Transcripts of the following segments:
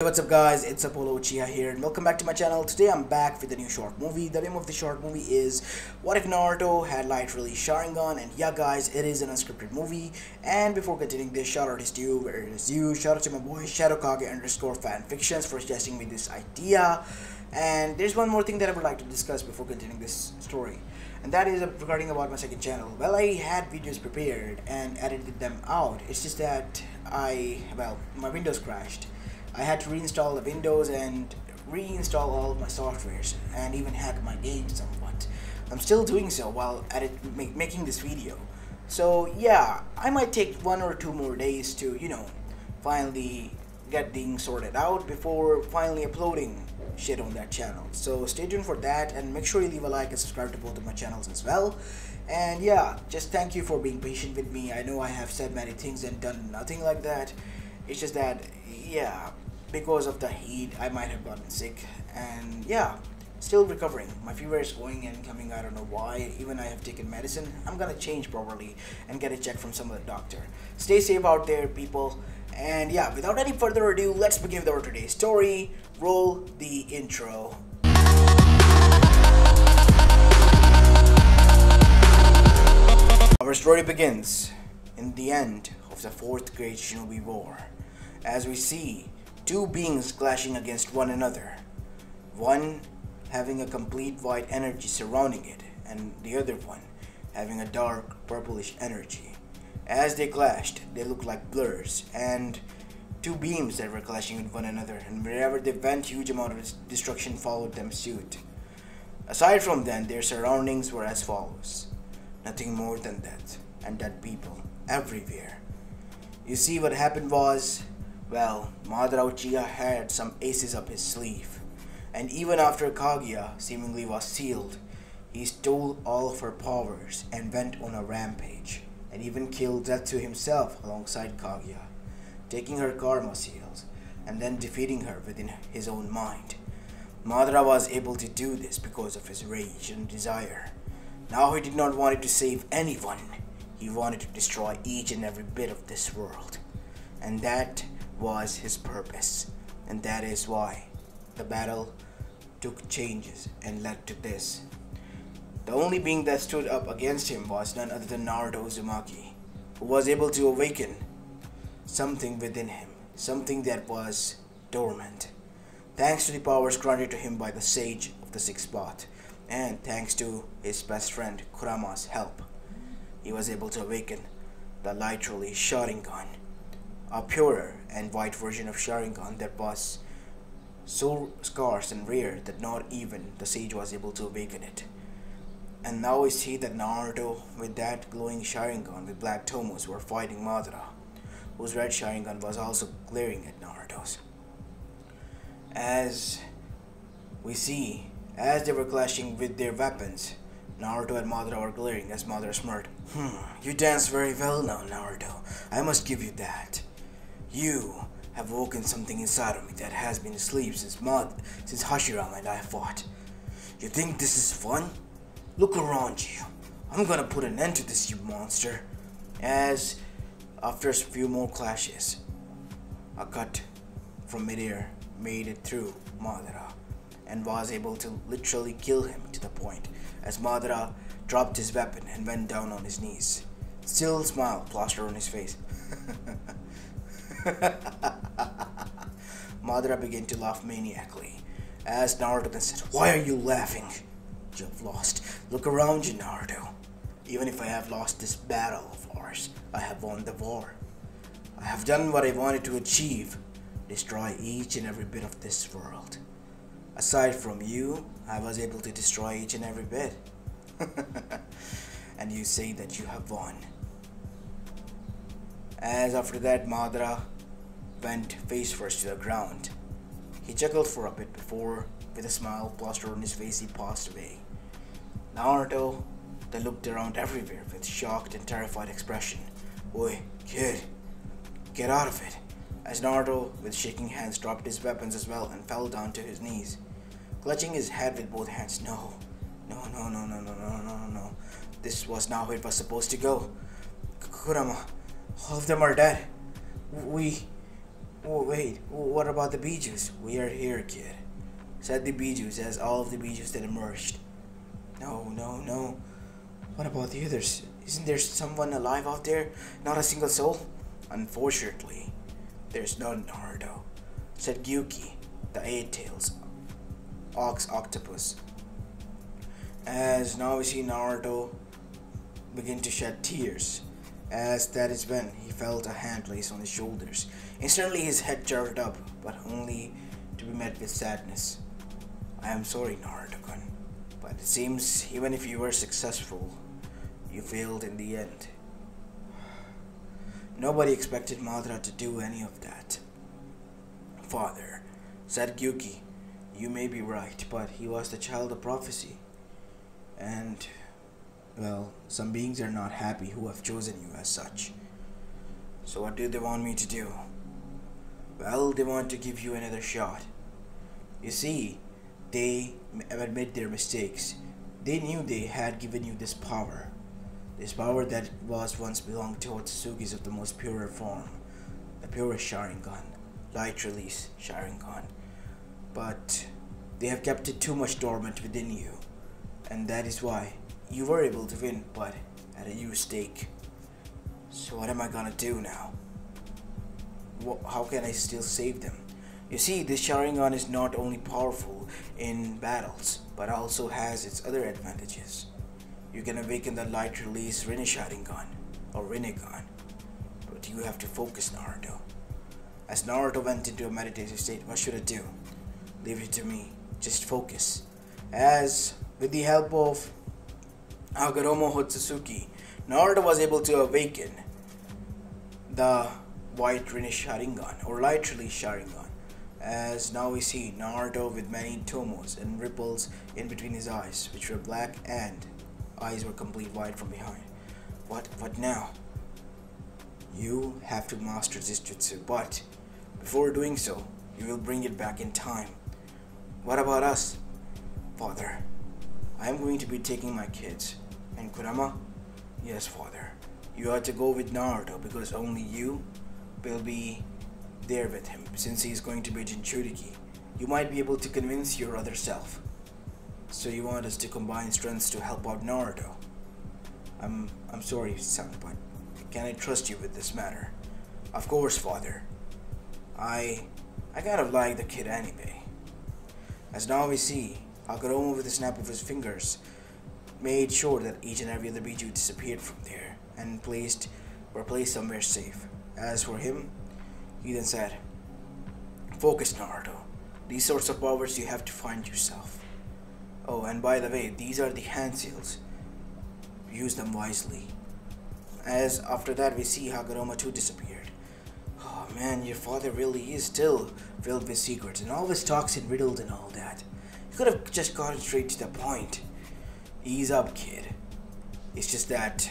Hey, what's up guys, it's Apollo Uchiha here and welcome back to my channel. Today I'm back with a new short movie. The name of the short movie is What If Naruto Had Light Release Sharingan, and yeah guys, it is an unscripted movie. And before continuing this, shout out to you, where it is you, shout out to my boy ShadowKage_fanfictions for suggesting me this idea. And there's one more thing that I would like to discuss before continuing this story, and that is regarding about my second channel. Well, I had videos prepared and edited them out. It's just that my Windows crashed. I had to reinstall the Windows and reinstall all of my softwares and even hack my game somewhat. I'm still doing so while making this video. So yeah, I might take 1 or 2 more days to, finally get things sorted out before finally uploading shit on that channel. So stay tuned for that, and make sure you leave a like and subscribe to both of my channels as well. And yeah, just thank you for being patient with me. I know I have said many things and done nothing like that. It's just that, yeah, because of the heat, I might have gotten sick, and yeah, still recovering. My fever is going and coming, I don't know why. Even I have taken medicine. I'm gonna change properly and get it checked from some other doctor. Stay safe out there, people. And yeah, without any further ado, let's begin with our today's story. Roll the intro. Our story begins in the end of the 4th Great Shinobi War, as we see 2 beings clashing against one another, one having a complete white energy surrounding it, and the other one having a dark purplish energy. As they clashed, they looked like blurs, and 2 beams that were clashing with one another, and wherever they went, huge amount of destruction followed them suit. Aside from that, their surroundings were as follows: nothing more than that, and dead people everywhere. You see, what happened was, well, Madara Uchiha had some aces up his sleeve, and even after Kaguya seemingly was sealed, he stole all of her powers and went on a rampage, and even killed Zetsu himself alongside Kaguya, taking her karma seals, and then defeating her within his own mind. Madara was able to do this because of his rage and desire. Now he did not want to save anyone, he wanted to destroy each and every bit of this world, and that was his purpose, and that is why the battle took changes and led to this. The only being that stood up against him was none other than Naruto Uzumaki, who was able to awaken something within him, something that was dormant, thanks to the powers granted to him by the Sage of the 6th Path, and thanks to his best friend Kurama's help. He was able to awaken the light release Sharingan, a purer and white version of Sharingan that was so scarce and rare that not even the sage was able to awaken it. And now we see that Naruto, with that glowing Sharingan with black tomos, were fighting Madara, whose red Sharingan was also glaring at Naruto's. As we see, as they were clashing with their weapons, Naruto and Madara were glaring as Madara smirked. You dance very well now, Naruto. I must give you that. You have woken something inside of me that has been asleep since Hashirama and I fought. You think this is fun? Look around you. I'm gonna put an end to this, you monster. As, after a few more clashes, a cut from midair made it through Madara and was able to literally kill him to the point as Madara dropped his weapon and went down on his knees. Still smile plastered on his face. Madara began to laugh maniacally as Naruto then said, "Why are you laughing? You have lost. Look around you, Naruto. Even if I have lost this battle of ours, I have won the war. I have done what I wanted to achieve, destroy each and every bit of this world. Aside from you, I was able to destroy each and every bit." And you say that you have won. As after that, Madara went face first to the ground. He chuckled for a bit before, with a smile plastered on his face, he passed away. Naruto then looked around everywhere with shocked and terrified expression. "Oi, kid, get out of it." As Naruto, with shaking hands, dropped his weapons as well and fell down to his knees, clutching his head with both hands. No. This was not how it was supposed to go. Kurama, all of them are dead. Oh wait, what about the Bijus? We are here, kid, said the Bijus as all of the Bijus then emerged. No, no, no. What about the others? Isn't there someone alive out there? Not a single soul? Unfortunately, there's none, Naruto, said Gyuki, the eight-tails ox octopus. As now we see Naruto begin to shed tears, as that is when he felt a hand placed on his shoulders. Instantly his head jerked up, but only to be met with sadness. I am sorry, Naruto-kun, but it seems even if you were successful, you failed in the end. Nobody expected Madara to do any of that. Father, said Gyuki, you may be right, but he was the child of prophecy. And, well, some beings are not happy who have chosen you as such. So what do they want me to do? Well, they want to give you another shot. You see, they admit their mistakes. They knew they had given you this power. This power that was once belonged to Otsutsuki's of the most pure form. The purest sharingan. Light release sharingan. But they have kept it too much dormant within you. And that is why you were able to win, but at a huge stake. So what am I gonna do now? How can I still save them? You see, this sharingan is not only powerful in battles, but also has its other advantages. You can awaken the light release Rinne Sharingan, or Rinnegan, but you have to focus, Naruto. As Naruto went into a meditative state, what should I do? Leave it to me, just focus. As, with the help of Hagoromo Otsutsuki, Naruto was able to awaken the white Rinne Sharingan, or light release Sharingan. As now we see Naruto with many tomos and ripples in between his eyes, which were black and eyes were complete white from behind. What now? You have to master this jutsu, but before doing so, you will bring it back in time. What about us? Father, I am going to be taking my kids. And Kurama? Yes, father. You are to go with Naruto because only you will be there with him, since he is going to be Jinchuriki. You might be able to convince your other self. So you want us to combine strengths to help out Naruto? I'm sorry, son, but can I trust you with this matter? Of course, father. I kind of like the kid anyway. As now we see, Hagoromo with a snap of his fingers made sure that each and every other Biju disappeared from there and were placed somewhere safe. As for him, he then said, focus, Naruto. These sorts of powers you have to find yourself. Oh, and by the way, these are the hand seals. Use them wisely. As after that we see Hagoromo too disappeared. Oh man, your father really is still filled with secrets and always talks in riddles and all that. You could have just gotten straight to the point. Ease up, kid. It's just that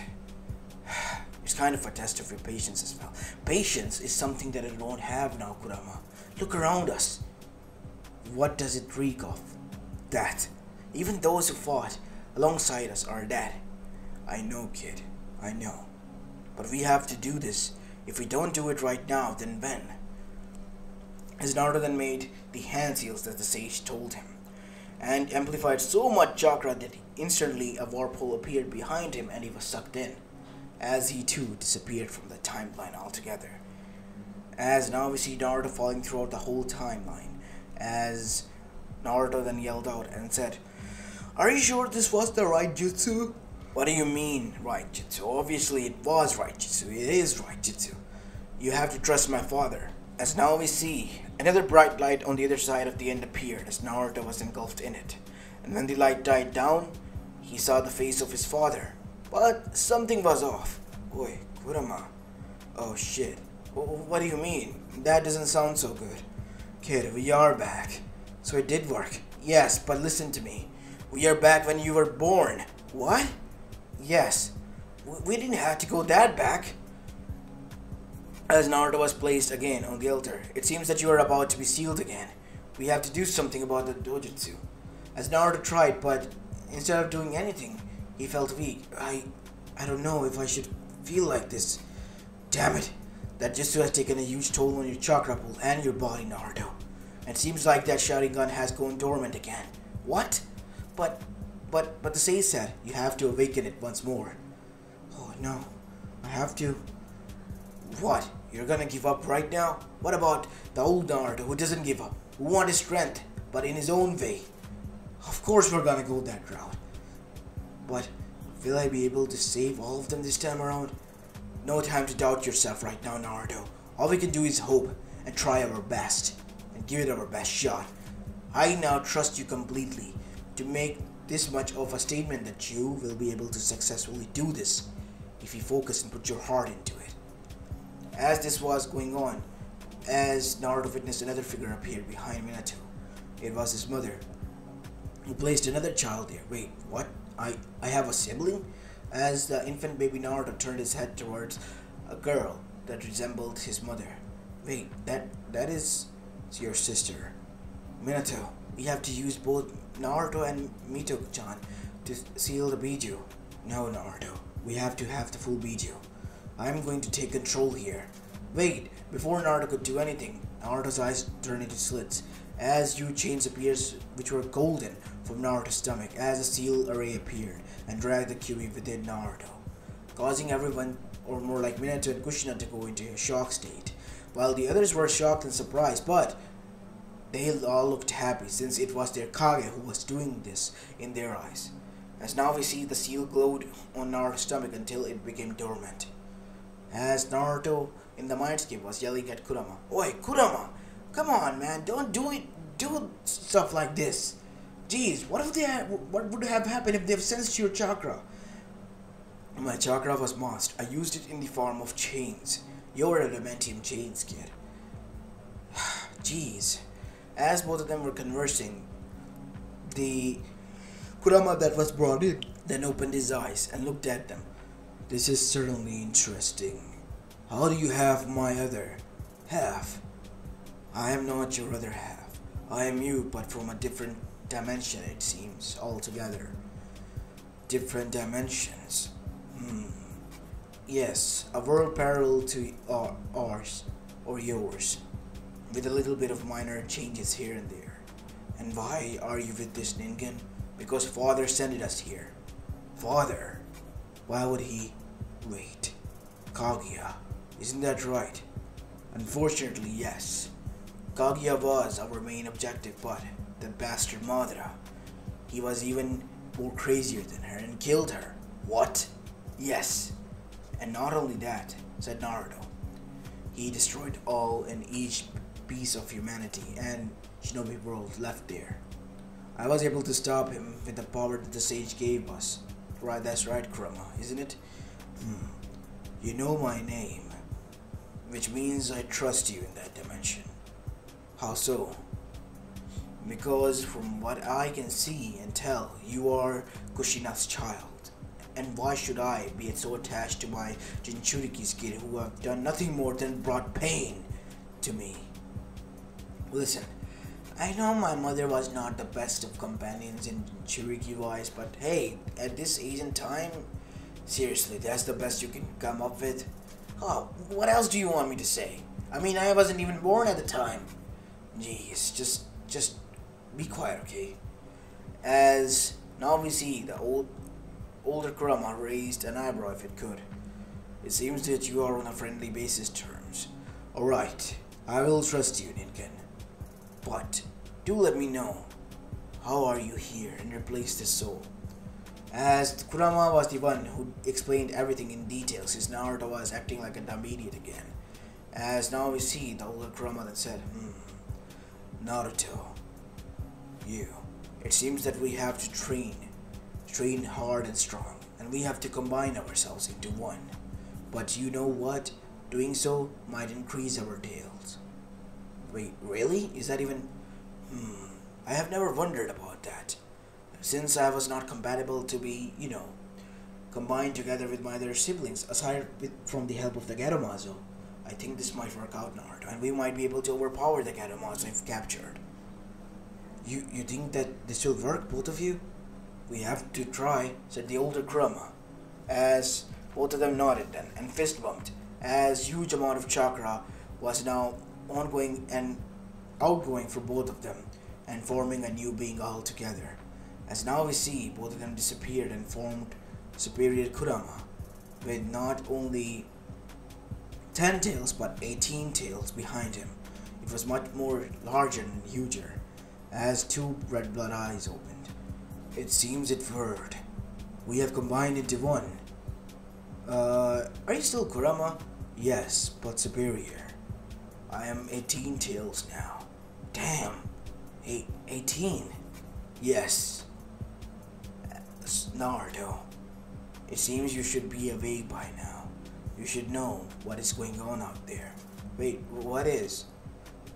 it's kind of a test of your patience as well. Patience is something that I don't have now, Kurama. Look around us. What does it reek of? That. Even those who fought alongside us are dead. I know, kid. I know. But we have to do this. If we don't do it right now, then when? As Naruto then made the hand seals that the sage told him, and amplified so much chakra that instantly a warp hole appeared behind him and he was sucked in, as he too disappeared from the timeline altogether. As now we see Naruto falling throughout the whole timeline, as Naruto then yelled out and said, are you sure this was the right jutsu? What do you mean, right jutsu? Obviously it was right jutsu. It is right jutsu. You have to trust my father. As now we see, another bright light on the other side of the end appeared as Naruto was engulfed in it. And when the light died down, he saw the face of his father. But something was off. Oi, Kurama. Oh shit. What do you mean? That doesn't sound so good. Kid, we are back. So it did work. Yes, but listen to me. We are back when you were born. What? Yes. We didn't have to go that back. As Naruto was placed again on the altar, it seems that you are about to be sealed again. We have to do something about the dojutsu. As Naruto tried, but instead of doing anything, he felt weak. I don't know if I should feel like this. Damn it. That jutsu has taken a huge toll on your chakra pool and your body, Naruto. It seems like that sharingan has gone dormant again. What? But the sage said you have to awaken it once more. Oh no, I have to. What? You're gonna give up right now? What about the old Naruto who doesn't give up, who wants his strength, but in his own way? Of course we're gonna go that route. But will I be able to save all of them this time around? No time to doubt yourself right now, Naruto. All we can do is hope and try our best and give it our best shot. I now trust you completely to make this much of a statement that you will be able to successfully do this if you focus and put your heart into it. As this was going on, as Naruto witnessed another figure appear behind Minato. It was his mother, who placed another child there. Wait, what? I have a sibling? As the infant baby Naruto turned his head towards a girl that resembled his mother. Wait, that is your sister. Minato, we have to use both Naruto and Mito-chan to seal the Biju. No, Naruto, we have to have the full Biju. I'm going to take control here. Wait, before Naruto could do anything, Naruto's eyes turned into slits as huge chains appears which were golden from Naruto's stomach as a seal array appeared and dragged the Kyuubi within Naruto, causing everyone, or more like Minato and Kushina, to go into a shock state, while the others were shocked and surprised, but they all looked happy since it was their Kage who was doing this in their eyes. As now we see the seal glowed on Naruto's stomach until it became dormant. As Naruto in the mindscape was yelling at Kurama, "Oi, Kurama! Come on, man! Don't do stuff like this! Jeez, what would have happened if they've sensed your chakra?" My chakra was masked. I used it in the form of chains. You're adamantium chains, kid. Jeez. As both of them were conversing, the Kurama that was brought in then opened his eyes and looked at them. This is certainly interesting. How do you have my other half? I am not your other half. I am you, but from a different dimension, it seems, altogether. Different dimensions. Yes, a world parallel to ours, or yours, with a little bit of minor changes here and there. And why are you with this Ningen? Because Father sent us here. Father? Why would he? Wait. Kaguya. Isn't that right? Unfortunately, yes. Kaguya was our main objective, but that bastard Madara, he was even more crazier than her and killed her. What? Yes. And not only that, said Naruto. He destroyed all and each piece of humanity and Shinobi world left there. I was able to stop him with the power that the sage gave us. Right, that's right, Kurama, isn't it? You know my name, which means I trust you in that dimension. How so? Because from what I can see and tell, you are Kushina's child. And why should I be so attached to my Jinchuriki's kid who have done nothing more than brought pain to me? Listen, I know my mother was not the best of companions in Jinchuriki-wise, but hey, at this age and time, seriously, that's the best you can come up with? Oh, what else do you want me to say? I mean, I wasn't even born at the time. Jeez, just be quiet, okay? As now we see the older Kurama raised an eyebrow if it could. It seems that you are on a friendly basis terms. Alright, I will trust you, Ningen. But do let me know, how are you here and replace this soul? As Kurama was the one who explained everything in detail since Naruto was acting like a dumb idiot again. As now we see the older Kurama that said, Naruto, it seems that we have to train hard and strong, and we have to combine ourselves into one. But you know what? Doing so might increase our tails. Wait, really? Is that even... I have never wondered about that. Since I was not compatible to be, combined together with my other siblings, aside from the help of the Garomazo, I think this might work out, Naruto, and we might be able to overpower the Garomazo if captured. You think that this will work, both of you? We have to try, said the older Kurama, as both of them nodded then and fist bumped, as huge amount of chakra was now ongoing and outgoing for both of them and forming a new being altogether. As now we see, both of them disappeared and formed superior Kurama with not only 10 tails but 18 tails behind him. It was much more larger and huger as two red blood eyes opened. It seems it worked. We have combined into one. Are you still Kurama? Yes, but superior. I am 18 tails now. Damn. 18? Yes. Naruto. It seems you should be awake by now. You should know what is going on out there. Wait, what is?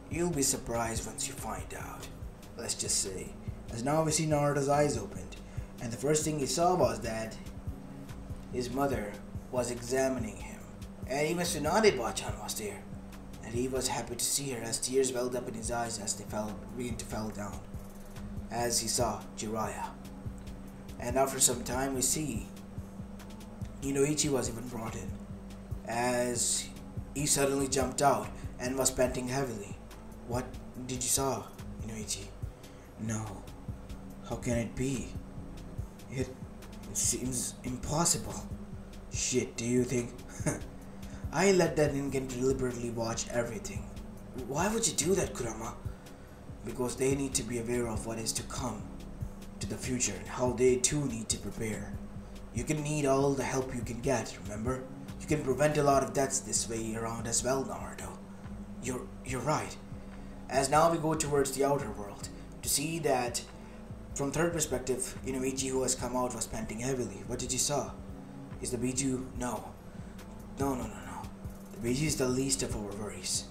You'll be surprised once you find out. Let's just say. As now we see Naruto's eyes opened, and the first thing he saw was that his mother was examining him. And even Tsunade Bachan was there. And he was happy to see her as tears welled up in his eyes as they began to fall down. As he saw Jiraiya. And after some time we see Inoichi was even brought in. As he suddenly jumped out and was panting heavily. What did you saw, Inoichi? No. How can it be? It seems impossible. Shit, do you think? I let that Ningen deliberately watch everything. Why would you do that, Kurama? Because they need to be aware of what is to come, to the future, and how they too need to prepare. You can need all the help you can get, remember? You can prevent a lot of deaths this way around as well, Naruto. You're right. As now we go towards the outer world, to see that from third perspective, Inoichi who has come out was panting heavily. What did you saw? Is the Biju? No. No. The Biju is the least of our worries.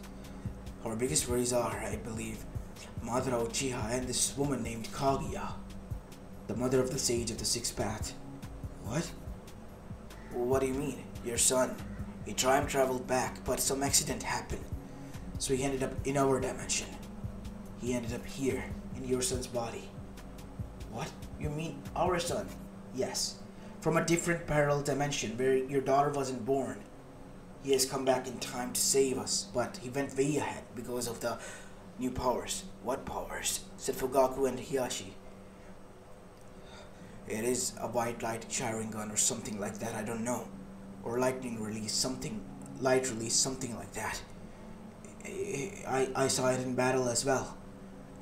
Our biggest worries are, I believe, Madara Uchiha and this woman named Kaguya, the mother of the sage of the sixth path. What? What do you mean? Your son. He time traveled back, but some accident happened. So he ended up in our dimension. He ended up here, in your son's body. What? You mean our son? Yes. From a different parallel dimension where your daughter wasn't born. He has come back in time to save us, but he went way ahead because of the new powers. What powers? Said Fugaku and Hiyashi. It is a white light sharingan or something like that, I don't know. Or lightning release, something, light release, something like that. I saw it in battle as well.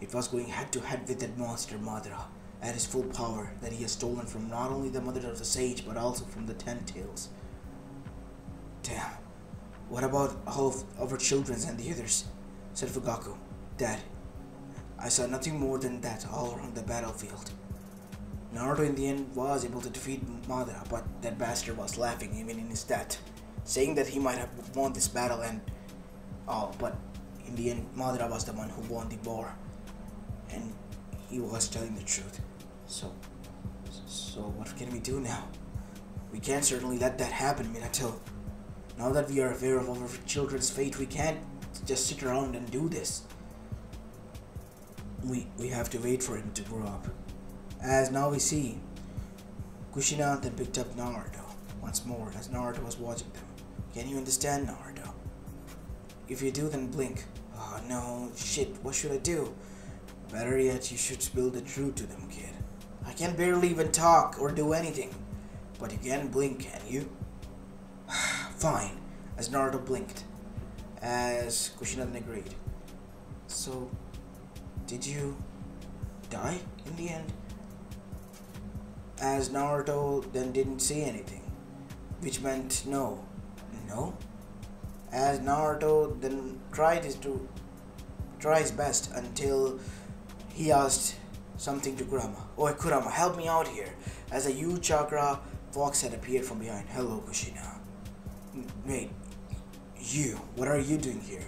It was going head to head with that monster Madara at his full power that he has stolen from not only the mother of the sage but also from the 10 tails. Damn. What about all of our children and the others? Said Fugaku. Dad, I saw nothing more than that all around the battlefield. Naruto in the end was able to defeat Madara, but that bastard was laughing even in his death, saying that he might have won this battle and all, but in the end Madara was the one who won the war. And he was telling the truth. So what can we do now? We can't certainly let that happen, Minato. Now that we are aware of our children's fate, we can't just sit around and do this. We have to wait for him to grow up. As now we see, Kushina then picked up Naruto once more as Naruto was watching them. Can you understand, Naruto? If you do, then blink. Oh no, shit, what should I do? Better yet, you should spill the truth to them, kid. I can barely even talk or do anything. But you can blink, can you? Fine, as Naruto blinked. As Kushina agreed. So, did you die in the end? As Naruto then didn't say anything, which meant no. No? As Naruto then tried his best until he asked something to Kurama. Oh, Kurama, help me out here. As a huge chakra fox had appeared from behind. Hello, Kushina. Wait, you, what are you doing here?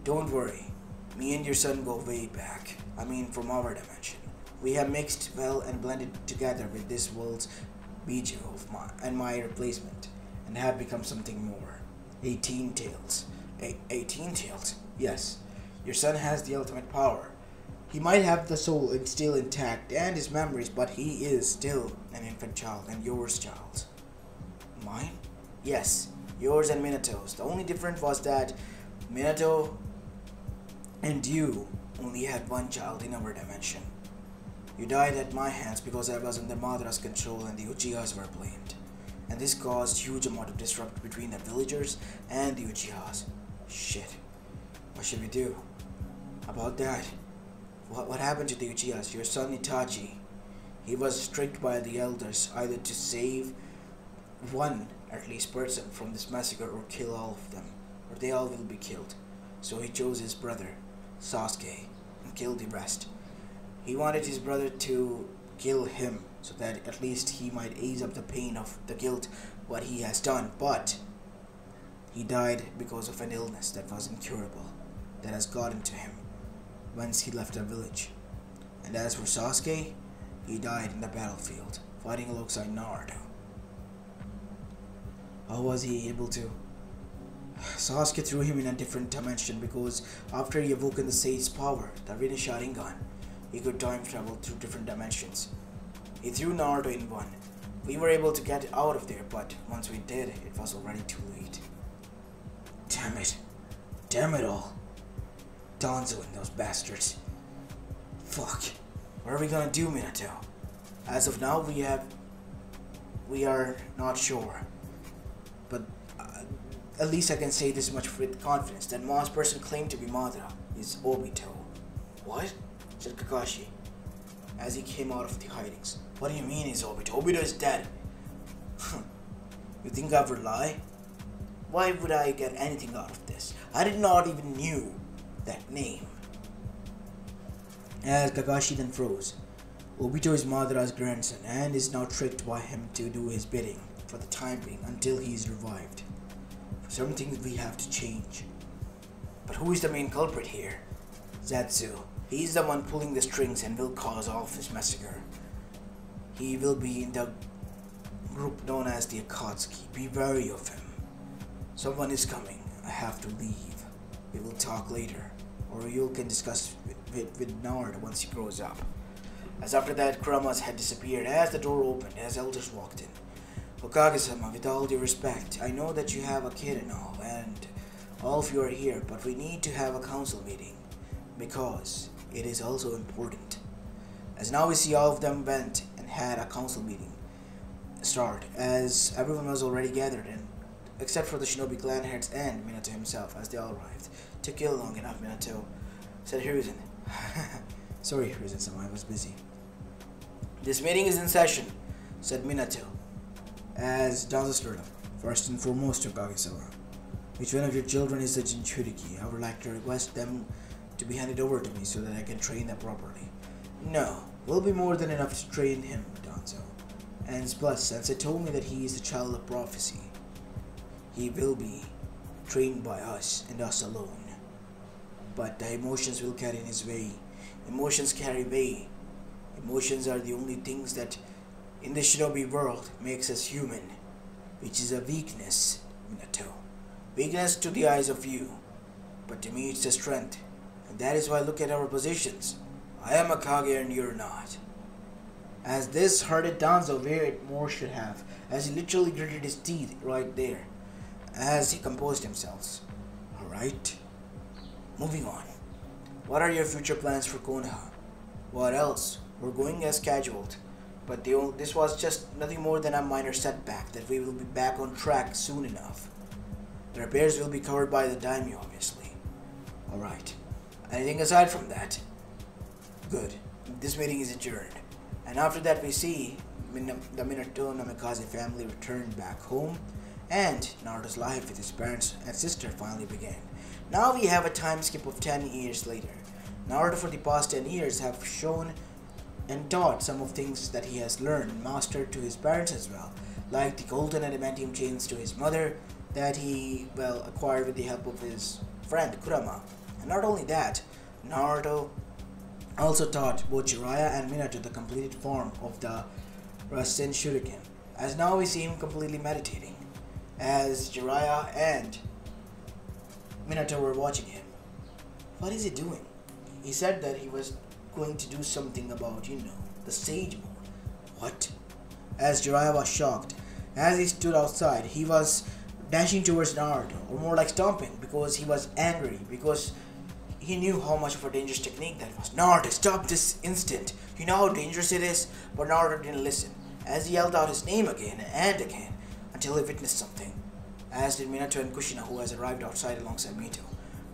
Don't worry. Me and your son go way back. I mean, from our dimension. We have mixed well and blended together with this world's Biju and my replacement, and have become something more. 18 tails. 18 tails? Yes. Your son has the ultimate power. He might have the soul still intact and his memories, but he is still an infant child and yours child. Mine? Yes. yours and Minato's. The only difference was that Minato and you only had one child in our dimension. You died at my hands because I was under Madara's control and the Uchihas were blamed. And this caused huge amount of disruption between the villagers and the Uchihas. Shit. What should we do about that? What happened to the Uchihas? Your son Itachi. He was tricked by the elders either to save one at least person from this massacre or kill all of them, or they all will be killed. So he chose his brother Sasuke and killed the rest. He wanted his brother to kill him so that at least he might ease up the pain of the guilt what he has done, but he died because of an illness that was incurable, that has gotten to him once he left the village. And as for Sasuke, he died in the battlefield, fighting alongside Naruto. How was he able to? Sasuke threw him in a different dimension because after he awoken the Sage's power, the Rin Sharingan, he could time travel through different dimensions. He threw Naruto in one. We were able to get out of there, but once we did, it was already too late. Damn it. Damn it all. Danzo and those bastards. Fuck. What are we gonna do, Minato? As of now, we are not sure. But at least I can say this much with confidence, that Ma's person claimed to be Madara is Obito. What? Said Kakashi, as he came out of the hidings. What do you mean he's Obito? Obito is dead. You think I would lie? Why would I get anything out of this? I did not even knew that name. As Kakashi then froze. Obito is Madara's grandson and is now tricked by him to do his bidding for the time being until he is revived. For some things we have to change. But who is the main culprit here? Zetsu. He's the one pulling the strings and will cause all of this massacre. He will be in the group known as the Akatsuki. Be wary of him. Someone is coming. I have to leave. We will talk later. Or you can discuss with Naruto once he grows up. As after that, Kurama's head disappeared as the door opened as elders walked in. Hokage-sama, with all due respect, I know that you have a kid and all, and all of you are here, but we need to have a council meeting. Because it is also important. As now we see all of them went and had a council meeting start, as everyone was already gathered in, except for the shinobi clan heads and Minato himself, as they all arrived. Took you long enough, Minato, said Hiruzen. Sorry, Hiruzen-sama, I was busy. This meeting is in session, said Minato, as Danzo stood up. First and foremost, Hokage-sama, which one of your children is the Jinchuriki? I would like to request them to be handed over to me so that I can train them properly. No, will be more than enough to train him, Danzo. And plus, Sensei told me that he is the child of prophecy. He will be trained by us and us alone. But the emotions will carry in his way. Emotions carry way. Emotions are the only things that in the shinobi world makes us human, which is a weakness, Minato. Weakness to the eyes of you, but to me it's a strength. And that is why look at our positions. I am a Kage and you're not. As this hurted Danzo where it more should have, as he literally gritted his teeth right there, as he composed himself. Alright, moving on. What are your future plans for Konoha? What else? We're going as scheduled, but this was just nothing more than a minor setback that we will be back on track soon enough. The repairs will be covered by the daimyo, obviously. Alright. Anything aside from that? Good. This meeting is adjourned. And after that we see the Minato Namikaze family return back home, and Naruto's life with his parents and sister finally began. Now we have a time skip of 10 years later. Naruto for the past 10 years have shown and taught some of things that he has learned and mastered to his parents as well, like the golden adamantium chains to his mother that he, acquired with the help of his friend Kurama. And not only that, Naruto also taught both Jiraiya and Minato the completed form of the Rasen Shuriken, as now we see him completely meditating, as Jiraiya and Minato were watching him. What is he doing? He said that he was going to do something about, the Sage Mode. What? As Jiraiya was shocked, as he stood outside, he was dashing towards Naruto, or more like stomping, because he was angry, because he knew how much of a dangerous technique that was. Naruto, stop this instant! You know how dangerous it is? But Naruto didn't listen, as he yelled out his name again and again, until he witnessed something, as did Minato and Kushina, who has arrived outside alongside Mito.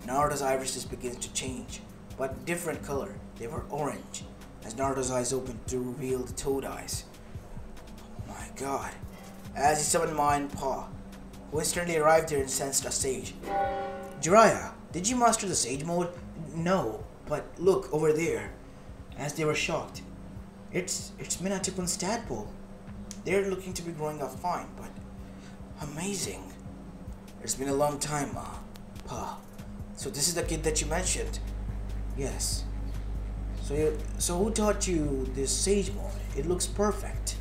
Naruto's irises begins to change, but different color. They were orange, as Naruto's eyes opened to reveal the toad eyes. My god. As he summoned Ma and Pa, who instantly arrived there and sensed a sage. Jiraiya, did you master the sage mode? No, but look over there. As they were shocked. It's Minato-kun's tadpole. They're looking to be growing up fine, but amazing. It's been a long time, Ma. Pa. So this is the kid that you mentioned? Yes. So who taught you this sage mode? It looks perfect.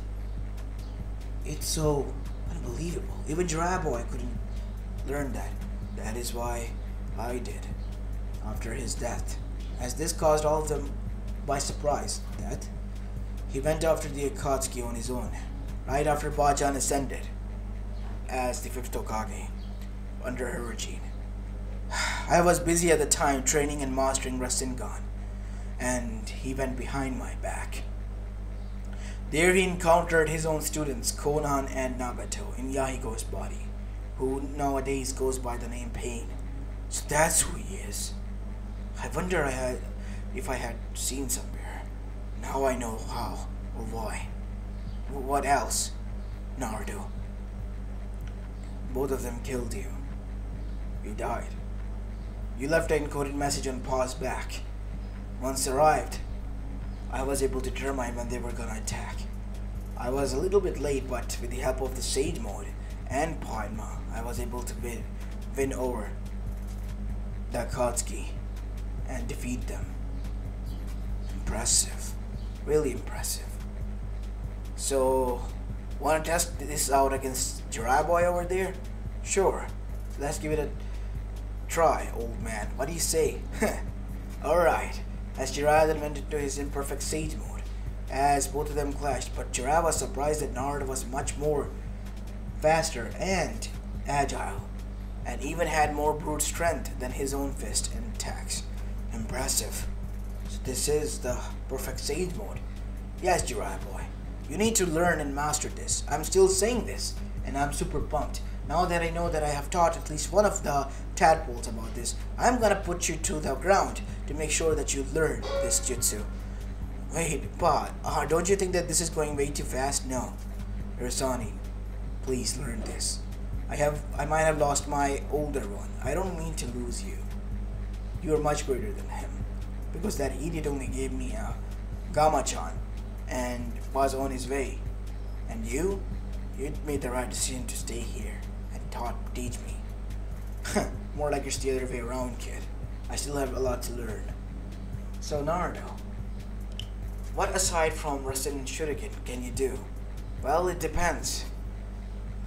It's so unbelievable. Even Jiraiya boy couldn't learn that. That is why I did. After his death. As this caused all of them by surprise. That he went after the Akatsuki on his own. Right after Bachan ascended as the 5th Hokage under her regime. I was busy at the time training and mastering Rasengan, and he went behind my back. There he encountered his own students, Konan and Nagato, in Yahiko's body, who nowadays goes by the name Pain. So that's who he is. I wonder if I had seen somewhere. Now I know how or why. What else? Naruto. Both of them killed you. You died. You left an encoded message on Pa's back. Once arrived, I was able to determine when they were gonna attack. I was a little bit late, but with the help of the Sage Mode and Pa and Ma, I was able to win over the Akatsuki and defeat them. Impressive. Really impressive. So, wanna test this out against Jiraiya boy over there? Sure. Let's give it a try, old man. What do you say? Alright. As Jiraiya then went into his imperfect Sage Mode, as both of them clashed, but Jiraiya was surprised that Naruto was much more faster and agile, and even had more brute strength than his own fist and attacks. Impressive. So this is the perfect Sage Mode. Yes, Jiraiya boy. You need to learn and master this. I'm still saying this, and I'm super pumped. Now that I know that I have taught at least one of the tadpoles about this, I'm gonna put you to the ground to make sure that you learn this jutsu. Wait, but don't you think that this is going way too fast? No. Irasani, please learn this. I might have lost my older one. I don't mean to lose you. You are much greater than him. Because that idiot only gave me a Gama-chan and was on his way. And you made the right decision to stay here and teach me. More like it's the other way around, kid. I still have a lot to learn. So Naruto, what aside from Rasen and Shuriken can you do? Well, it depends.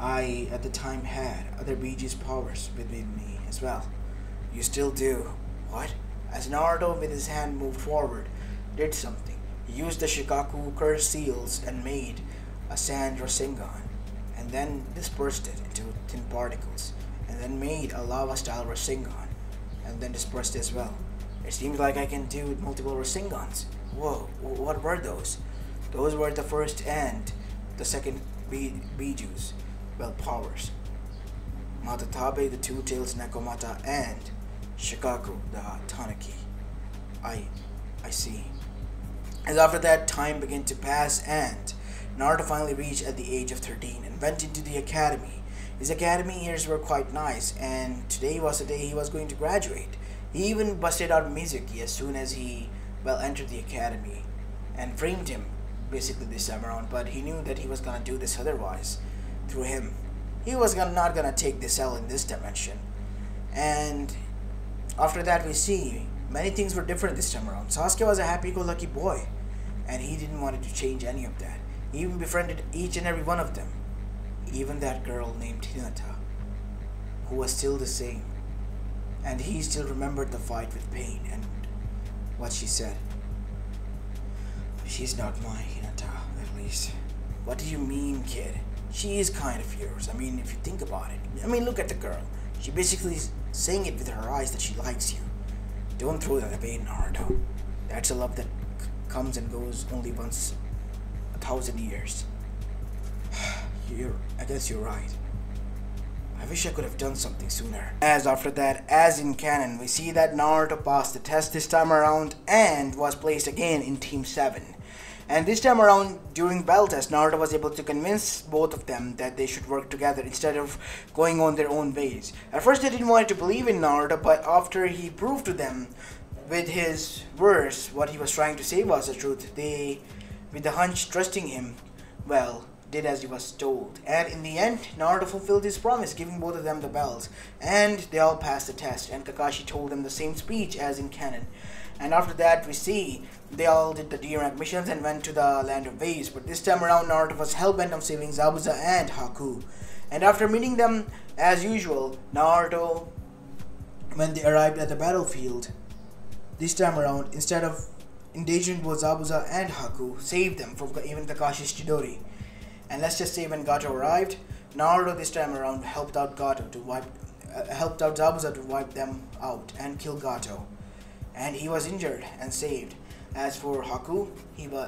I, at the time, had other BG's powers within me as well. You still do. What? As Naruto, with his hand moved forward, did something. He used the Shikaku curse seals and made a sand Rasengan, and then dispersed it into thin particles, and then made a lava-style Rasengan, and then dispersed it as well. It seems like I can do multiple Rasengans. Whoa, what were those? Those were the first and the second Bijus, well, powers. Matatabe, the Two Tails Nekomata, and Shikaku, the Tanaki. I see. As after that, time began to pass, and Naruto finally reached at the age of 13 and went into the academy. His academy years were quite nice, and today was the day he was going to graduate. He even busted out Mizuki as soon as he, well, entered the academy, and framed him, basically this time around, but he knew that he was gonna do this otherwise, through him. He was not gonna take this L in this dimension. And after that we see, many things were different this time around. Sasuke was a happy-go-lucky boy, and he didn't want to change any of that. He even befriended each and every one of them. Even that girl named Hinata, who was still the same. And he still remembered the fight with Pain and what she said. She's not my Hinata, at least. What do you mean, kid? she is kind of yours. I mean, if you think about it. I mean, look at the girl. She basically is saying it with her eyes that she likes you. Don't throw that away, Naruto. That's a love that comes and goes only once 1,000 years. I guess you're right. I wish I could have done something sooner. As after that, as in canon, we see that Naruto passed the test this time around and was placed again in Team 7. And this time around, during battle test, Naruto was able to convince both of them that they should work together instead of going on their own ways. At first they didn't want to believe in Naruto, but after he proved to them with his words what he was trying to say was the truth, they, with the hunch trusting him, well, did as he was told. And in the end, Naruto fulfilled his promise, giving both of them the bells. And they all passed the test, and Kakashi told them the same speech as in canon. And after that, we see they all did the D-rank missions and went to the Land of Waves. But this time around, Naruto was hell-bent on saving Zabuza and Haku. And after meeting them, as usual, Naruto, when they arrived at the battlefield, this time around, instead of endangering both Zabuza and Haku, saved them from even Kakashi's Chidori. And let's just say when Gato arrived, Naruto this time around helped out Zabuza to wipe them out and kill Gato. And he was injured and saved. As for Haku,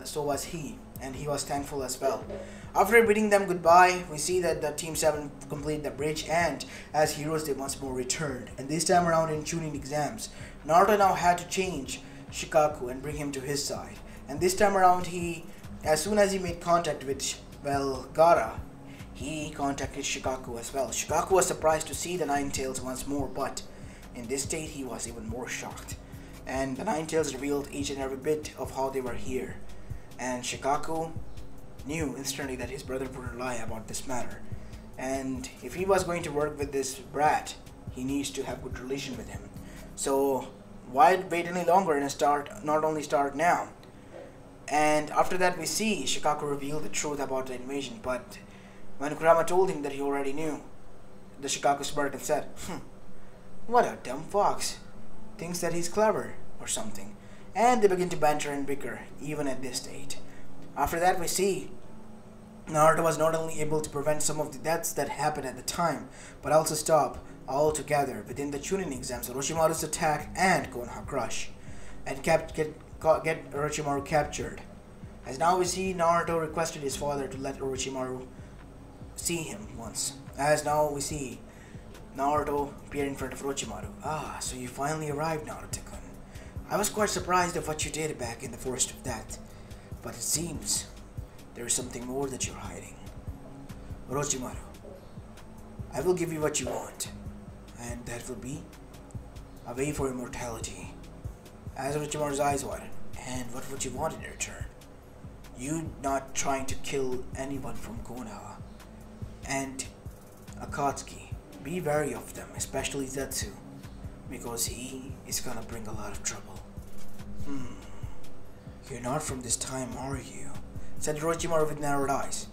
so was he, and he was thankful as well. After bidding them goodbye, we see that the Team 7 completed the bridge, and as heroes they once more returned. And this time around in Chunin exams, Naruto now had to change Shikaku and bring him to his side. And this time around, as soon as he made contact with Gaara, he contacted Shikaku as well. Shikaku was surprised to see the Nine Tails once more, but in this state he was even more shocked. And the Nine Tails revealed each and every bit of how they were here. And Shikaku knew instantly that his brother wouldn't lie about this matter. And if he was going to work with this brat, he needs to have good relation with him. So why wait any longer and not only start now? And after that we see Shikaku reveal the truth about the invasion, but when Kurama told him that he already knew, the Shikaku smirked and said, what a dumb fox. Thinks that he's clever or something. And they begin to banter and bicker, even at this state. After that we see Naruto was not only able to prevent some of the deaths that happened at the time, but also stop altogether within the Chunin exams Orochimaru's attack and Konoha Crush, and get Orochimaru captured. As now we see Naruto requested his father to let Orochimaru see him once. As now we see Naruto appear in front of Orochimaru. Ah, so you finally arrived, Naruto-kun. I was quite surprised of what you did back in the Forest of Death, but it seems there is something more that you're hiding. Orochimaru, I will give you what you want, and that will be a way for immortality. As Orochimaru's eyes widened, and what would you want in return? You not trying to kill anyone from Konoha, and Akatsuki. Be wary of them, especially Zetsu, because he is gonna bring a lot of trouble. You're not from this time, are you? Said Orochimaru with narrowed eyes.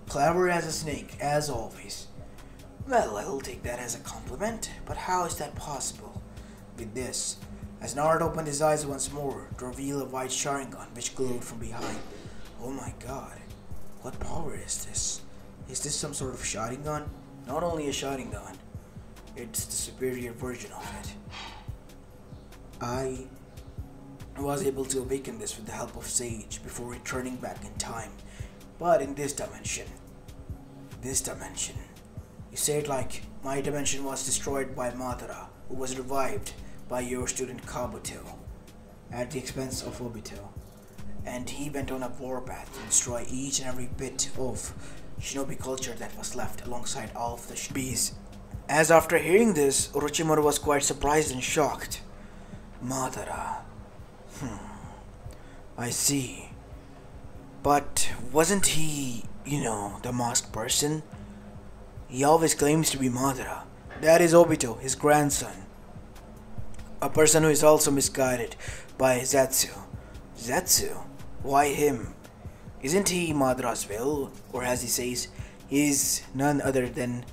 Clever as a snake, as always. Well, I'll take that as a compliment, but how is that possible? With this, as Naruto opened his eyes once more to reveal a white sharingan which glowed from behind. Oh my god, what power is this? Is this some sort of sharingan? Not only a sharingan, it's the superior version of it. I was able to awaken this with the help of Sage before returning back in time. But in this dimension, you say it like my dimension was destroyed by Madara, who was revived by your student Kabuto at the expense of Obito. And he went on a warpath to destroy each and every bit of shinobi culture that was left alongside all of the shibis. As after hearing this, Orochimaru was quite surprised and shocked. Madara. I see. But wasn't he, the masked person? He always claims to be Madara. That is Obito, his grandson. A person who is also misguided by Zetsu. Zetsu? Why him? Isn't he Madara's will? Or as he says, he is none other than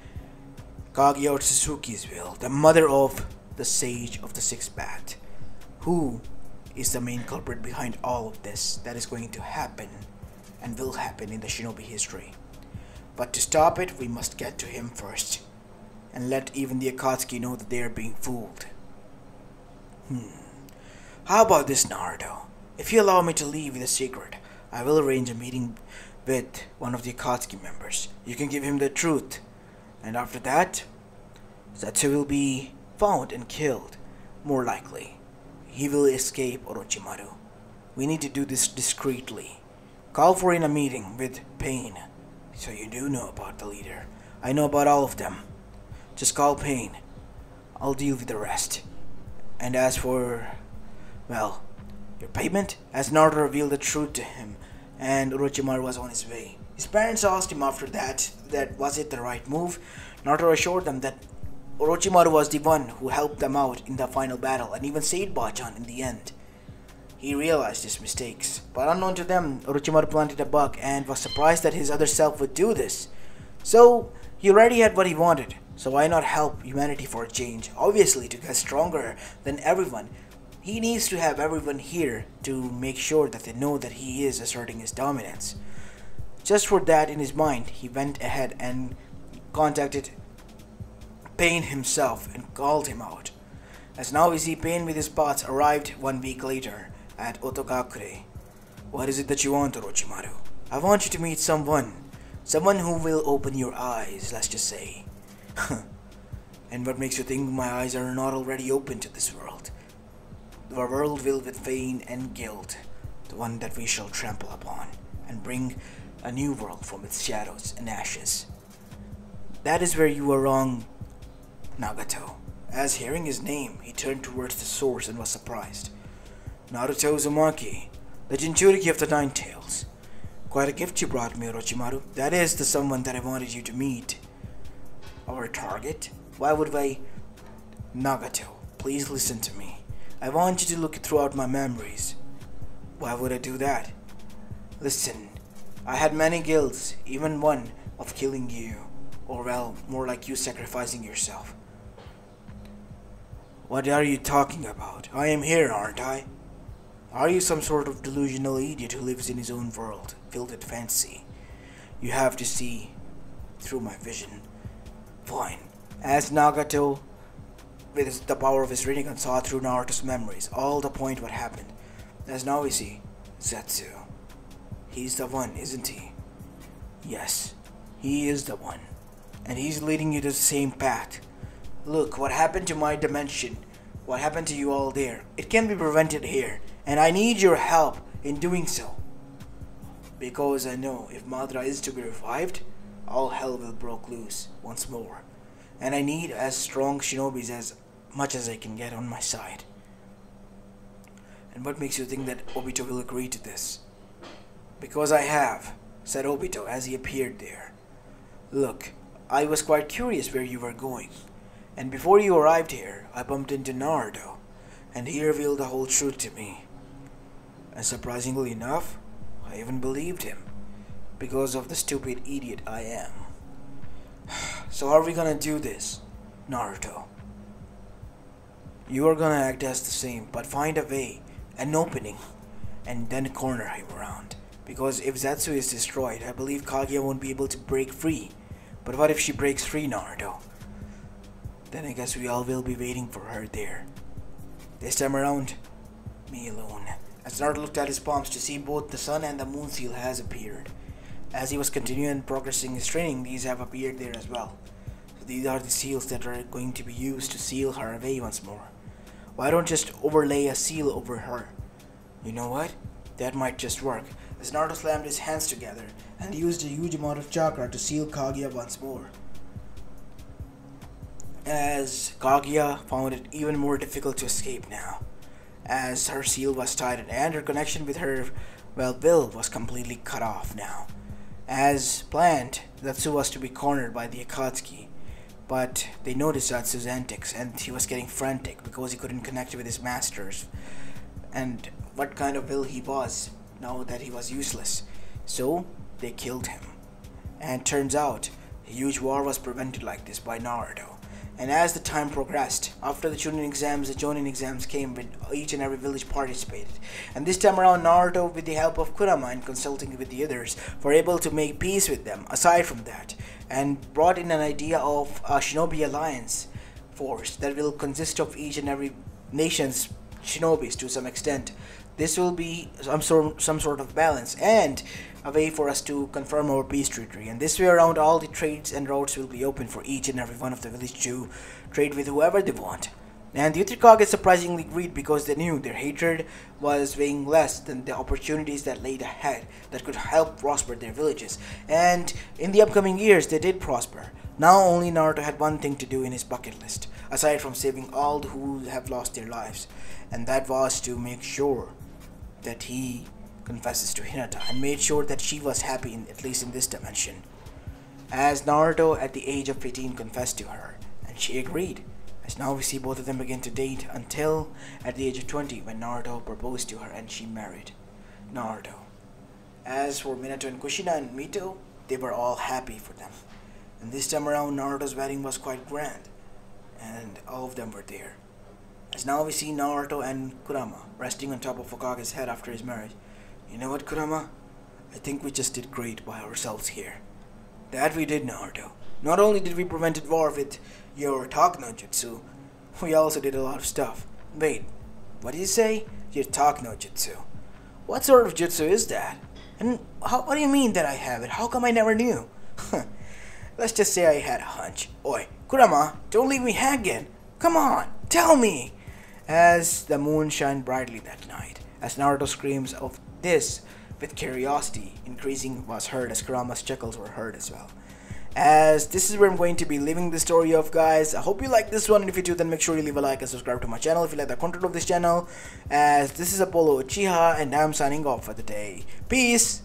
Kaguya Otsutsuki's will, the mother of the Sage of the Sixth Path. Who is the main culprit behind all of this that is going to happen and will happen in the shinobi history? But to stop it, we must get to him first, and let even the Akatsuki know that they are being fooled. How about this, Naruto? If you allow me to leave with a secret, I will arrange a meeting with one of the Akatsuki members. You can give him the truth, and after that, Zetsu will be found and killed. More likely, he will escape Orochimaru. We need to do this discreetly. Call for in a meeting with Pain. So you do know about the leader. I know about all of them. Just call Pain. I'll deal with the rest. And as for, well, your payment? As Naruto revealed the truth to him, and Orochimaru was on his way. His parents asked him after that was it the right move. Naruto assured them that Orochimaru was the one who helped them out in the final battle and even saved Bachan in the end. He realized his mistakes, but unknown to them, Orochimaru planted a bug and was surprised that his other self would do this. So, he already had what he wanted, so why not help humanity for a change? Obviously, to get stronger than everyone, he needs to have everyone here to make sure that they know that he is asserting his dominance. Just for that in his mind, he went ahead and contacted Pain himself and called him out. As now we see Pain with his bots arrived 1 week later at Otogakure. What is it that you want, Orochimaru? I want you to meet someone who will open your eyes, let's just say. And what makes you think my eyes are not already open to this world? The world filled with pain and guilt, the one that we shall trample upon, and bring a new world from its shadows and ashes. That is where you are wrong, Nagato. As hearing his name, he turned towards the source and was surprised. Naruto Uzumaki, the Jinchuriki of the Nine Tails. Quite a gift you brought me, Orochimaru. That is the someone that I wanted you to meet. Our target? Why would I... Nagato, please listen to me. I want you to look throughout my memories. Why would I do that? Listen, I had many guilds, even one of killing you. Or well, more like you sacrificing yourself. What are you talking about? I am here, aren't I? Are you some sort of delusional idiot who lives in his own world, filled with fancy? You have to see through my vision. Fine. As Nagato, with the power of his Rinnegan, saw through Naruto's memories, all the point what happened. As now we see, Zetsu. He's the one, isn't he? Yes, he is the one. And he's leading you to the same path. Look, what happened to my dimension, what happened to you all there, it can be prevented here, and I need your help in doing so. Because I know if Madara is to be revived, all hell will break loose once more. And I need as strong shinobis as much as I can get on my side. And what makes you think that Obito will agree to this? Because I have, said Obito as he appeared there. Look, I was quite curious where you were going. And before you arrived here, I bumped into Naruto, and he revealed the whole truth to me. And surprisingly enough, I even believed him, because of the stupid idiot I am. So how are we gonna do this, Naruto? You are gonna act as the same, but find a way, an opening, and then corner him around. Because if Zetsu is destroyed, I believe Kaguya won't be able to break free. But what if she breaks free, Naruto? Then I guess we all will be waiting for her there. This time around, me alone. As Naruto looked at his palms to see both the sun and the moon seal has appeared. As he was continuing progressing his training, these have appeared there as well. So these are the seals that are going to be used to seal her away once more. Why don't just overlay a seal over her? You know what? That might just work. As Naruto slammed his hands together and used a huge amount of chakra to seal Kaguya once more. As Kaguya found it even more difficult to escape now, as her seal was tightened and her connection with her, well, will was completely cut off now. As planned, Zetsu was to be cornered by the Akatsuki, but they noticed Zetsu's antics and he was getting frantic because he couldn't connect with his masters and what kind of will he was now that he was useless. So they killed him. And turns out a huge war was prevented like this by Naruto. And as the time progressed, after the Chunin exams, the Jonin exams came with each and every village participated. And this time around, Naruto, with the help of Kurama and consulting with the others, were able to make peace with them, aside from that, and brought in an idea of a shinobi alliance force that will consist of each and every nation's shinobis to some extent. This will be some sort of balance and a way for us to confirm our peace treaty. And this way around, all the trades and routes will be open for each and every one of the village to trade with whoever they want. And the Uchiha surprisingly agreed because they knew their hatred was weighing less than the opportunities that laid ahead that could help prosper their villages. And in the upcoming years, they did prosper. Now only Naruto had one thing to do in his bucket list, aside from saving all who have lost their lives, and that was to make sure that he confesses to Hinata and made sure that she was happy, at least in this dimension. As Naruto at the age of 18 confessed to her, and she agreed, as now we see both of them begin to date until at the age of 20 when Naruto proposed to her and she married Naruto. As for Minato and Kushina and Mito, they were all happy for them. And this time around, Naruto's wedding was quite grand, and all of them were there. As now we see Naruto and Kurama resting on top of Hokage's head after his marriage. You know what, Kurama? I think we just did great by ourselves here. That we did, Naruto. Not only did we prevent war with your talk no jutsu, we also did a lot of stuff. Wait, what did you say? Your talk no jutsu. What sort of jutsu is that? And what do you mean that I have it? How come I never knew? Let's just say I had a hunch. Oi, Kurama, don't leave me hanging. Come on, tell me. As the moon shined brightly that night, as Naruto screams of this with curiosity increasing was heard, as Kurama's chuckles were heard as well. As this is where I'm going to be leaving the story of, guys. I hope you like this one, and if you do, then make sure you leave a like and subscribe to my channel if you like the content of this channel. As this is Apollo Uchiha, and I'm signing off for the day. Peace.